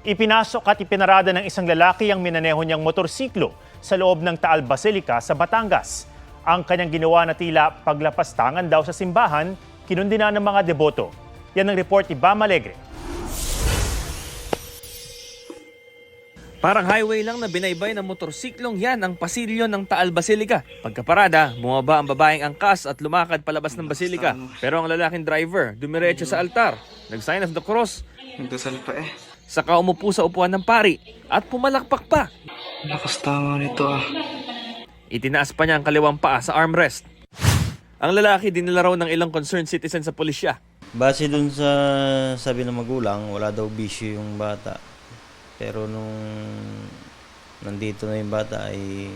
Ipinasok at ipinarada ng isang lalaki ang minaneho niyang motorsiklo sa loob ng Taal Basilica sa Batangas. Ang kanyang ginawa na tila paglapastangan daw sa simbahan, kinundina ng mga deboto. Yan ang report ni Bam Alegre. Parang highway lang na binaybay ng motorsiklong yan ang pasilyo ng Taal Basilica. Pagkaparada, bumaba ang babaeng angkas at lumakad palabas ng Basilica. Pero ang lalaking driver, dumiretso sa altar, nag-sign of the cross, Nagdasal pa eh. saka umupo sa upuan ng pari at pumalakpak pa. Lakas tama nito ah. Itinaas pa niya ang kaliwang paa sa armrest. Ang lalaki dinala raw ng ilang concerned citizen sa pulisya. Base dun sa sabi ng magulang, wala daw bisyo yung bata. Pero nung nandito na yung bata ay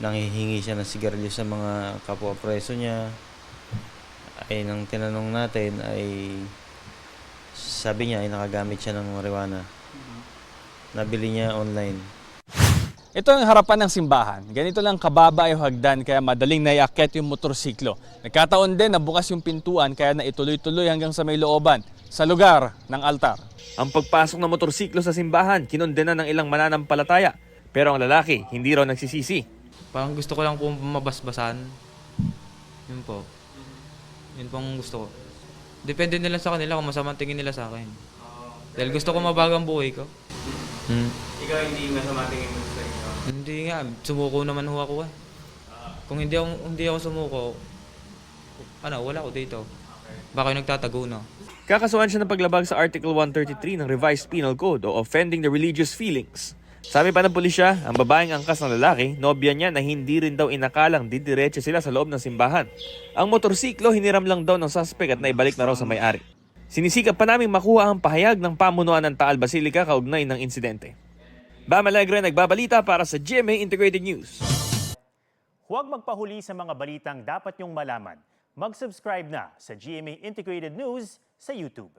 nanghihingi siya ng sigarilyo sa mga kapwa preso niya. Ay nang tinanong natin ay sabi niya ay nakagamit siya ng marijuana. Nabili niya online. Ito ang harapan ng simbahan. Ganito lang kababa yung hagdan kaya madaling naiakyat yung motorsiklo. Nagkataon din na bukas yung pintuan kaya naituloy-tuloy hanggang sa may looban sa lugar ng altar. Ang pagpasok ng motorsiklo sa simbahan, kinondena ng ilang mananampalataya. Pero ang lalaki, hindi raw nagsisisi. Parang gusto ko lang po mabasbasan. Yun po. Yun pong gusto ko. Depende nila sa kanila kung masamang tingin nila sa akin. Dahil gusto ko mabago ang buhay ko. Ikaw hindi masama tingin mo sa inyo? Hindi nga, sumuko naman ho ako eh. Kung hindi ako sumuko, wala ako dito. Baka yung nagtatago na. Kakasuhan siya ng paglabag sa Article 133 ng Revised Penal Code o offending the religious feelings. Sabi pa ng pulisya, ang babaeng angkas ng lalaki, nobya niya na hindi rin daw inakalang didiretso sila sa loob ng simbahan. Ang motorsiklo hiniram lang daw ng suspect at naibalik na raw sa may-ari. Sinisikap pa naming makuha ang pahayag ng pamunuan ng Taal Basilica kaugnay ng insidente. Bam Alegre, nagbabalita para sa GMA Integrated News. Huwag magpahuli sa mga balitang dapat niyong malaman. Mag-subscribe na sa GMA Integrated News sa YouTube.